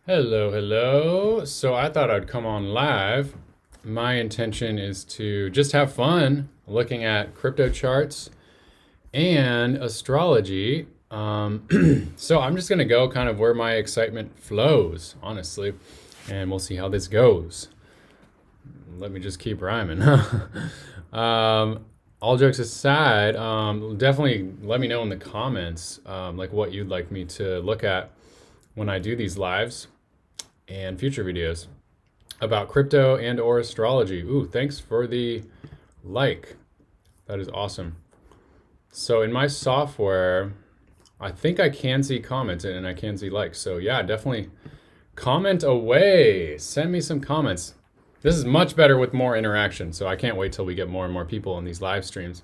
Hello, hello. So I thought I'd come on live. My intention is to just have fun looking at crypto charts and astrology. So I'm just going to go kind of where my excitement flows, honestly, and we'll see how this goes. Let me just keep rhyming. All jokes aside, definitely let me know in the comments like what you'd like me to look at when I do these lives and future videos about crypto and or astrology. Ooh, thanks for the like. That is awesome. So in my software, I think I can see comments and I can see likes. So yeah, definitely comment away. Send me some comments. This is much better with more interaction. So I can't wait till we get more and more people in these live streams.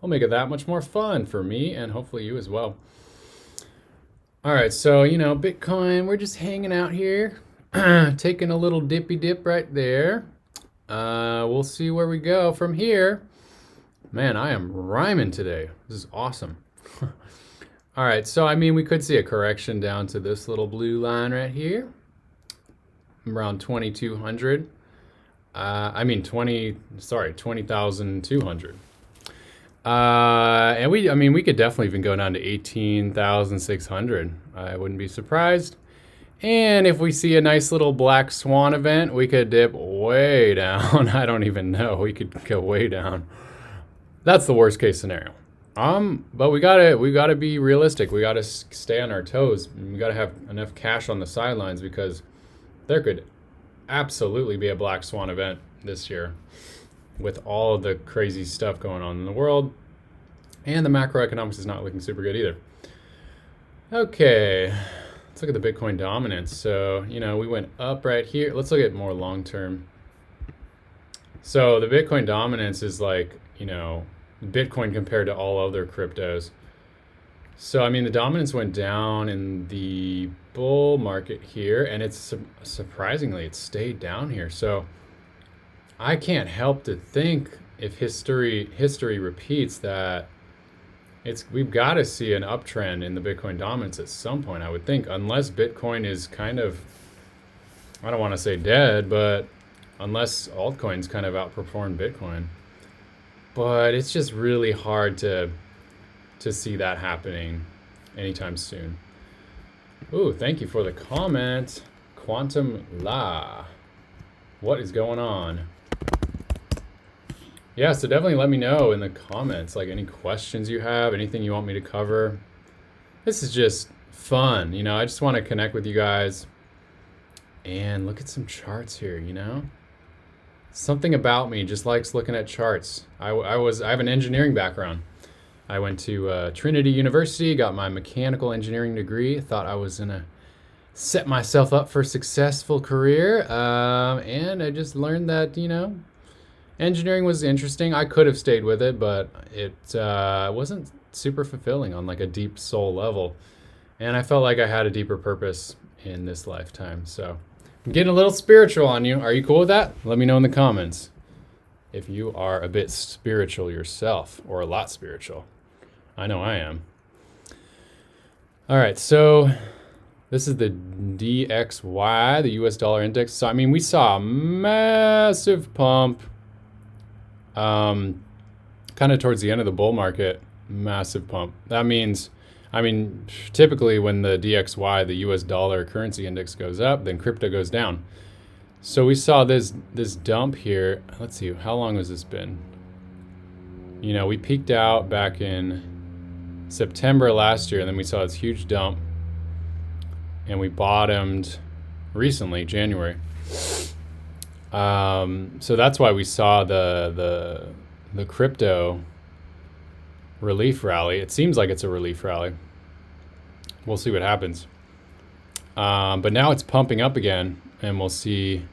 I'll make it that much more fun for me and hopefully you as well. All right, so Bitcoin, we're just hanging out here, taking a little dippy dip right there. We'll see where we go from here. Man, I am rhyming today. This is awesome. All right, so we could see a correction down to this little blue line right here, around 2,200. 20,200. And we could definitely even go down to 18,600. I wouldn't be surprised. And if we see a nice little black swan event, we could dip way down. I don't even know. We could go way down. That's the worst case scenario. But we gotta be realistic. We gotta stay on our toes. We gotta have enough cash on the sidelines because there could absolutely be a black swan event this year with all of the crazy stuff going on in the world. And the macroeconomics is not looking super good either. Okay, let's look at the Bitcoin dominance. So, we went up right here. Let's look at more long term. So the Bitcoin dominance is like, Bitcoin compared to all other cryptos. So, the dominance went down in the bull market here, and it's surprisingly, it stayed down here. So I can't help to think if history repeats that we've got to see an uptrend in the Bitcoin dominance at some point, I would think, unless Bitcoin is kind of, I don't want to say dead, but unless altcoins kind of outperform Bitcoin. But it's just really hard to see that happening anytime soon. Ooh, thank you for the comment. Quantum La. What is going on? Yeah, so definitely let me know in the comments, like any questions you have, anything you want me to cover. This is just fun, I just want to connect with you guys and look at some charts here, Something about me just likes looking at charts. I have an engineering background. I went to Trinity University, got my mechanical engineering degree, thought I was gonna set myself up for a successful career, and I just learned that, engineering was interesting. I could have stayed with it, but it wasn't super fulfilling on like a deep soul level. And I felt like I had a deeper purpose in this lifetime. So I'm getting a little spiritual on you. Are you cool with that? Let me know in the comments if you are a bit spiritual yourself or a lot spiritual. I know I am. All right, so this is the DXY, the US dollar index. So, we saw a massive pump kind of towards the end of the bull market, massive pump. That means, typically when the DXY, the US dollar currency index goes up, then crypto goes down. So we saw this dump here. Let's see, how long has this been? We peaked out back in September last year, and then we saw this huge dump, and we bottomed recently, January. So that's why we saw the crypto relief rally. It seems like it's a relief rally. We'll see what happens. But now it's pumping up again, and we'll see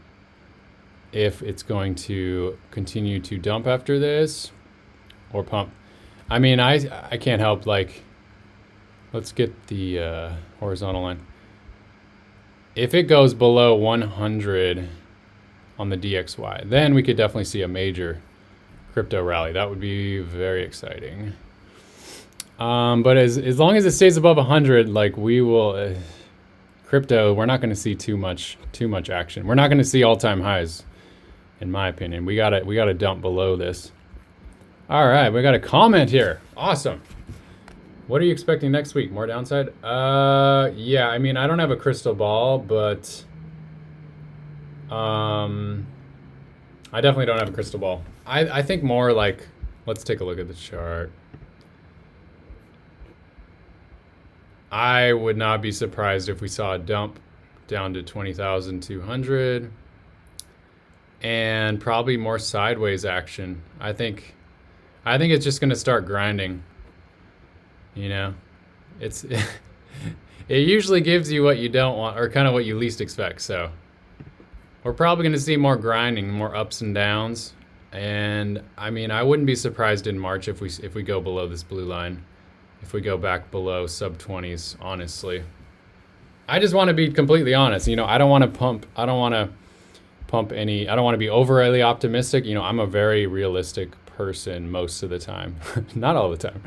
if it's going to continue to dump after this or pump. I can't help, let's get the horizontal line. If it goes below 100 on the DXY, then we could definitely see a major crypto rally. That would be very exciting. But as long as it stays above 100, we will crypto, we're not going to see too much action. We're not going to see all-time highs, in my opinion. We gotta dump below this. All right, we got a comment here. Awesome. What are you expecting next week? More downside? Yeah, I mean, I don't have a crystal ball, but I definitely don't have a crystal ball. I think more like, let's take a look at the chart. I would not be surprised if we saw a dump down to 20,200 and probably more sideways action. I think it's just going to start grinding. You know, it's it usually gives you what you don't want, or kind of what you least expect. So we're probably going to see more grinding, more ups and downs. And I mean, I wouldn't be surprised in March if we go below this blue line, if we go back below sub 20s. Honestly, I just want to be completely honest. You know, I don't want to be overly optimistic. You know, I'm a very realistic person most of the time. Not all the time,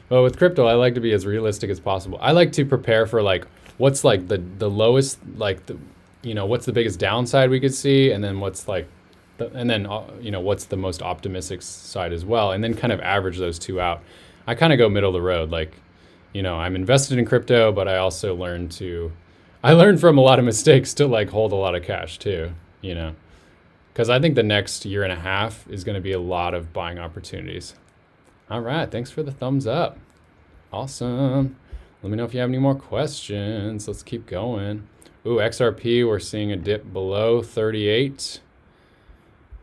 but with crypto, I like to be as realistic as possible. I like to prepare for like what's like the lowest, like the, you know, what's the biggest downside we could see, and then what's like and then you know, what's the most optimistic side as well, and then kind of average those two out. I kind of go middle of the road. Like, you know, I'm invested in crypto, but I also learned from a lot of mistakes to like hold a lot of cash too, you know. Because I think the next year and a half is going to be a lot of buying opportunities. All right. Thanks for the thumbs up. Awesome. Let me know if you have any more questions. Let's keep going. Ooh, XRP, we're seeing a dip below 38.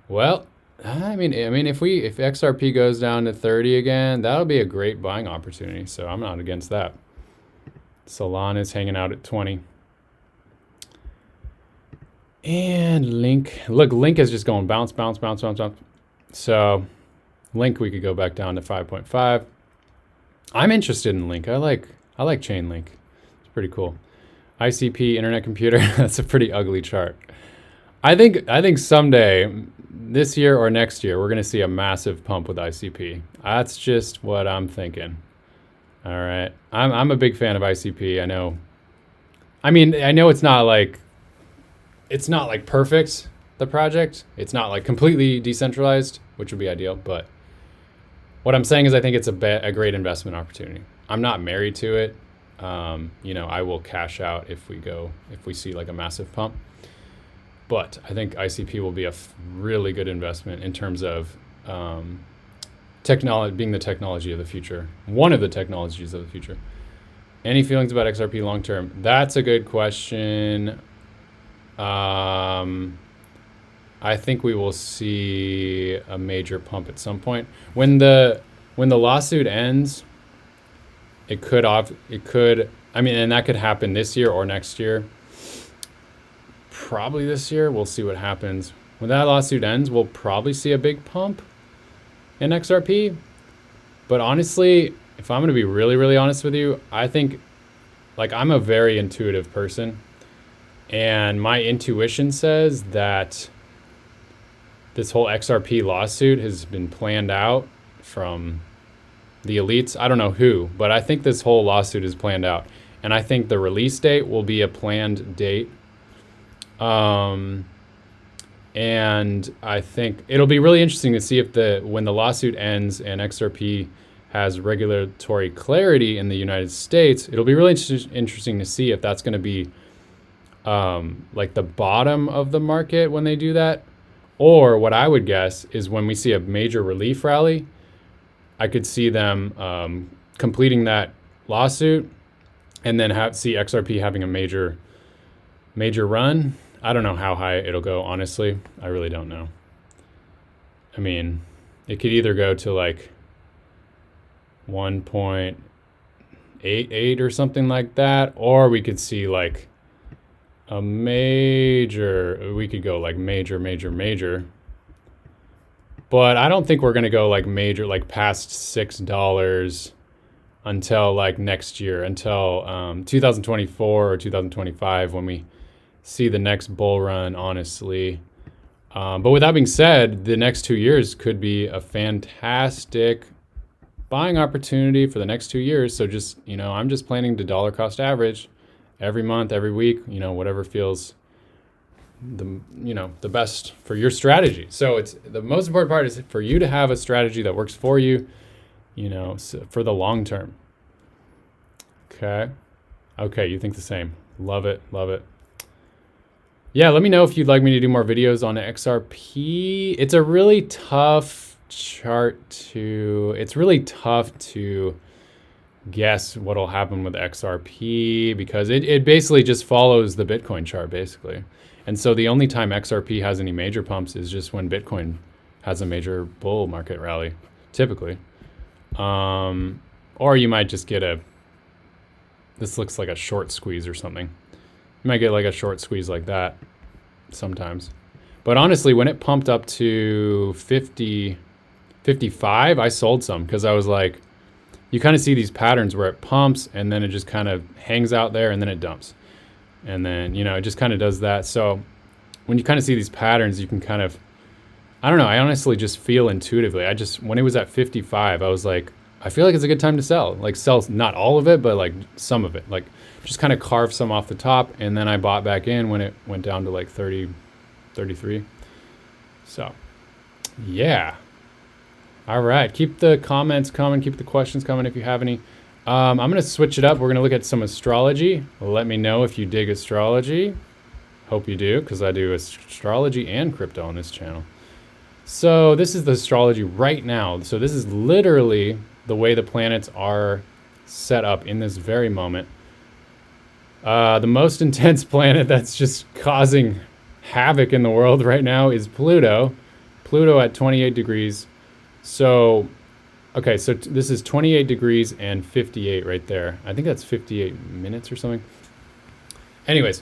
Well, I mean, if XRP goes down to 30 again, that'll be a great buying opportunity. So I'm not against that. Solana's hanging out at 20. And Link, look, Link is just going bounce. So Link, we could go back down to 5.5. I'm interested in Link. I like Chainlink. It's pretty cool. ICP, Internet Computer. That's a pretty ugly chart. I think someday, this year or next year, we're going to see a massive pump with ICP. That's just what I'm thinking. All right. I'm a big fan of ICP. I know it's not like perfect, the project. It's not like completely decentralized, which would be ideal. But what I'm saying is I think it's a great investment opportunity. I'm not married to it. You know, I will cash out if we see like a massive pump. But I think ICP will be a really good investment in terms of technology, being the technology of the future. One of the technologies of the future. Any feelings about XRP long term? That's a good question. I think we will see a major pump at some point. When the lawsuit ends, it could, I mean, and that could happen this year or next year. Probably this year. We'll see what happens. When that lawsuit ends, we'll probably see a big pump in XRP. But honestly, if I'm going to be really, really honest with you, I think, like, I'm a very intuitive person. And my intuition says that this whole XRP lawsuit has been planned out from the elites. I don't know who, but I think this whole lawsuit is planned out. And I think the release date will be a planned date. And I think it'll be really interesting to see if when the lawsuit ends and XRP has regulatory clarity in the United States, it'll be really interesting to see if that's going to be like the bottom of the market when they do that. Or what I would guess is when we see a major relief rally, I could see them completing that lawsuit and then see XRP having a major run. I don't know how high it'll go, honestly. I really don't know. I mean, it could either go to like 1.88 or something like that, or we could see like we could go like major. But I don't think we're going to go like major, like past $6 until like next year, until 2024 or 2025 when we see the next bull run, honestly. But with that being said, the next 2 years could be a fantastic buying opportunity for the next 2 years. So just, you know, I'm just planning to dollar cost average every month, every week, whatever feels the best for your strategy. So it's the most important part is for you to have a strategy that works for you, for the long term. Okay, you think the same. Love it. Yeah, let me know if you'd like me to do more videos on XRP. It's a really tough chart it's really tough to guess what'll happen with XRP because it basically just follows the Bitcoin chart basically. And so the only time XRP has any major pumps is just when Bitcoin has a major bull market rally, typically. Or you might just get this looks like a short squeeze or something. You might get like a short squeeze like that sometimes. But honestly, when it pumped up to 50, 55, I sold some because I was like, you kind of see these patterns where it pumps and then it just kind of hangs out there and then it dumps. And then, it just kind of does that. So when you kind of see these patterns, you can kind of, I don't know, I honestly just feel intuitively. When it was at 55, I was like, I feel like it's a good time to sell. Like sell not all of it, but like some of it. Like just kind of carve some off the top. And then I bought back in when it went down to like 30, 33. So yeah. All right. Keep the comments coming. Keep the questions coming if you have any. I'm going to switch it up. We're going to look at some astrology. Let me know if you dig astrology. Hope you do, because I do astrology and crypto on this channel. So this is the astrology right now. So this is literally the way the planets are set up in this very moment. The most intense planet that's just causing havoc in the world right now is Pluto. Pluto at 28 degrees. So, okay, so this is 28 degrees and 58 right there. I think that's 58 minutes or something. Anyways,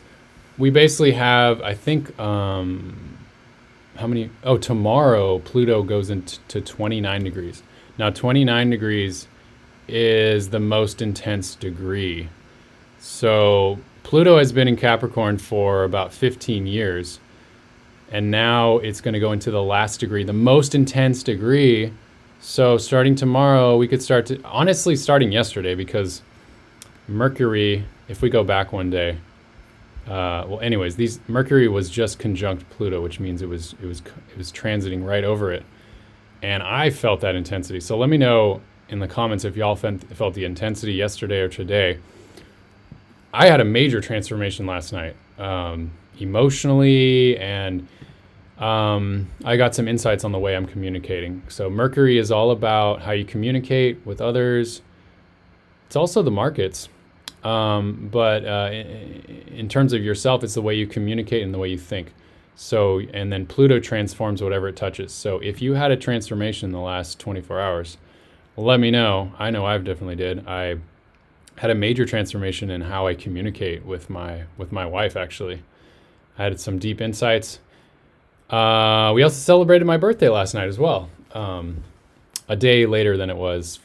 we basically have, I think, tomorrow Pluto goes into 29 degrees. Now 29 degrees is the most intense degree. So Pluto has been in Capricorn for about 15 years. And now it's going to go into the last degree, the most intense degree. So starting tomorrow, we could starting yesterday, because Mercury, if we go back one day, Mercury was just conjunct Pluto, which means it was transiting right over it, and I felt that intensity. So let me know in the comments if y'all felt the intensity yesterday or today. I had a major transformation last night, emotionally, and I got some insights on the way I'm communicating. So Mercury is all about how you communicate with others. It's also the markets. But in terms of yourself, it's the way you communicate and the way you think. So, and then Pluto transforms whatever it touches. So if you had a transformation in the last 24 hours, let me know. I know I've definitely did. I had a major transformation in how I communicate with my wife, actually. I had some deep insights. We also celebrated my birthday last night as well. A day later than it was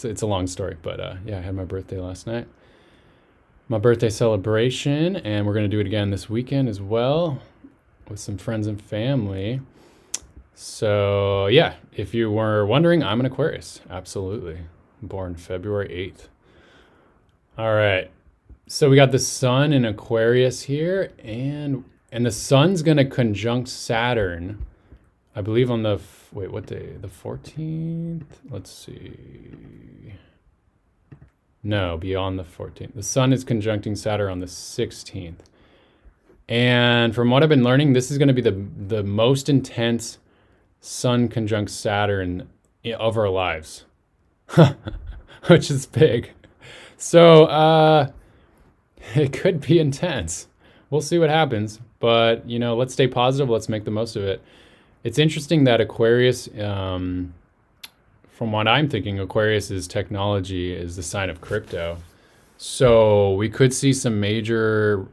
it's a long story, but yeah, I had my birthday last night. My birthday celebration, and we're going to do it again this weekend as well with some friends and family. So yeah, if you were wondering, I'm an Aquarius. Absolutely. Born February 8th. All right. So we got the sun in Aquarius here, and the sun's going to conjunct Saturn, I believe on what day? The 14th? Let's see. No, beyond the 14th. The sun is conjuncting Saturn on the 16th. And from what I've been learning, this is going to be the most intense sun conjunct Saturn of our lives, which is big. So it could be intense. We'll see what happens. But, let's stay positive. Let's make the most of it. It's interesting that Aquarius, from what I'm thinking, Aquarius's technology is the sign of crypto. So we could see some major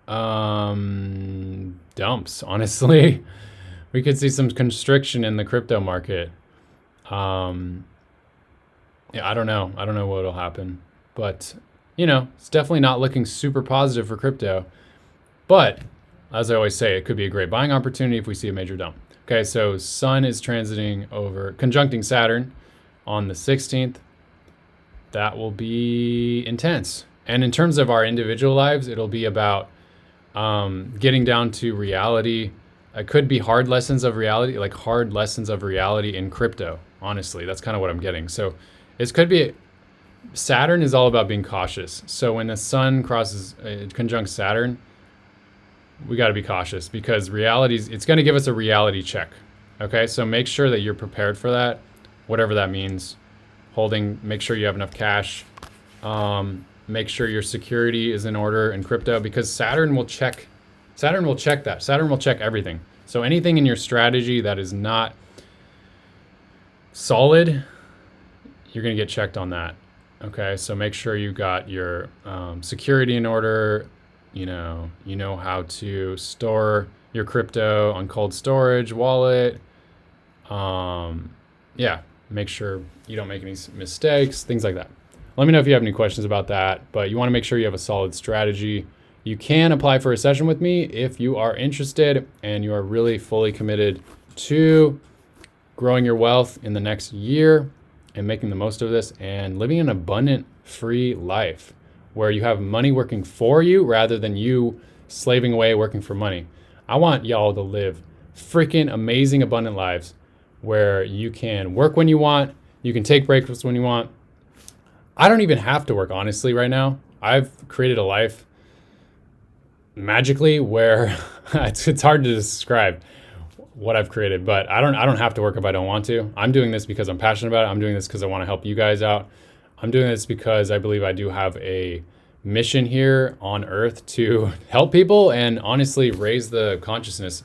dumps, honestly. We could see some constriction in the crypto market. Yeah, I don't know. I don't know what will happen. But, it's definitely not looking super positive for crypto. But, as I always say, it could be a great buying opportunity if we see a major dump. Okay, so sun is conjuncting Saturn on the 16th. That will be intense. And in terms of our individual lives, it'll be about getting down to reality. It could be hard lessons of reality, like hard lessons of reality in crypto. Honestly, that's kind of what I'm getting. So it could be, Saturn is all about being cautious. So when the sun crosses, conjunct Saturn, we got to be cautious because it's going to give us a reality check. Okay, so make sure that you're prepared for that, whatever that means. Make sure you have enough cash. Make sure your security is in order in crypto because Saturn will check that. Saturn will check everything. So anything in your strategy that is not solid, you're going to get checked on that. Okay, so make sure you got your security in order. You know how to store your crypto on cold storage wallet. Yeah, make sure you don't make any mistakes, things like that. Let me know if you have any questions about that, but you want to make sure you have a solid strategy. You can apply for a session with me if you are interested and you are really fully committed to growing your wealth in the next year and making the most of this and living an abundant, free life where you have money working for you rather than you slaving away working for money. I want y'all to live freaking amazing, abundant lives where you can work when you want, you can take breaks when you want. I don't even have to work, honestly, right now. I've created a life magically where it's hard to describe what I've created, but I don't have to work if I don't want to. I'm doing this because I'm passionate about it. I'm doing this because I want to help you guys out. I'm doing this because I believe I do have a mission here on Earth to help people and honestly raise the consciousness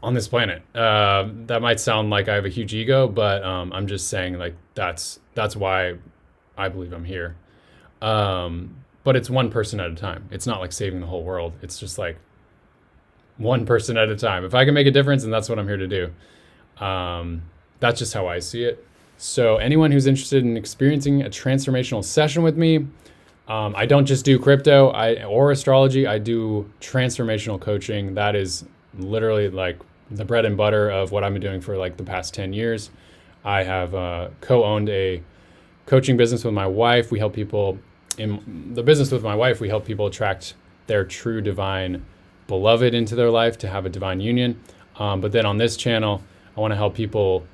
on this planet. That might sound like I have a huge ego, but I'm just saying like that's why I believe I'm here. But it's one person at a time. It's not like saving the whole world. It's just like one person at a time. If I can make a difference, and that's what I'm here to do. That's just how I see it. So anyone who's interested in experiencing a transformational session with me, I don't just do crypto or astrology. I do transformational coaching. That is literally like the bread and butter of what I've been doing for like the past 10 years. I have co-owned a coaching business with my wife. We help people in the business with my wife. We help people attract their true divine beloved into their life to have a divine union. But then on this channel, I want to help people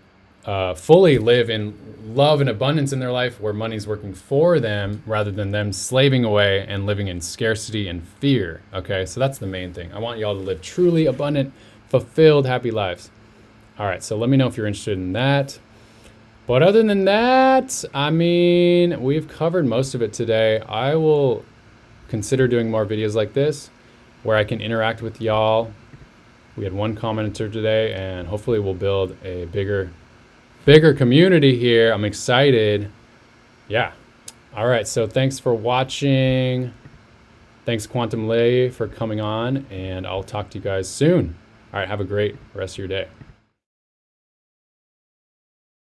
fully live in love and abundance in their life where money's working for them rather than them slaving away and living in scarcity and fear. Okay, so that's the main thing. I want y'all to live truly abundant, fulfilled, happy lives. All right, so let me know if you're interested in that. But other than that, I mean, we've covered most of it today. I will consider doing more videos like this where I can interact with y'all. We had one commenter today, and hopefully we'll build a bigger community here. I'm excited. Yeah. All right, so thanks for watching. Thanks, Quantum Lay, for coming on, and I'll talk to you guys soon. All right, have a great rest of your day.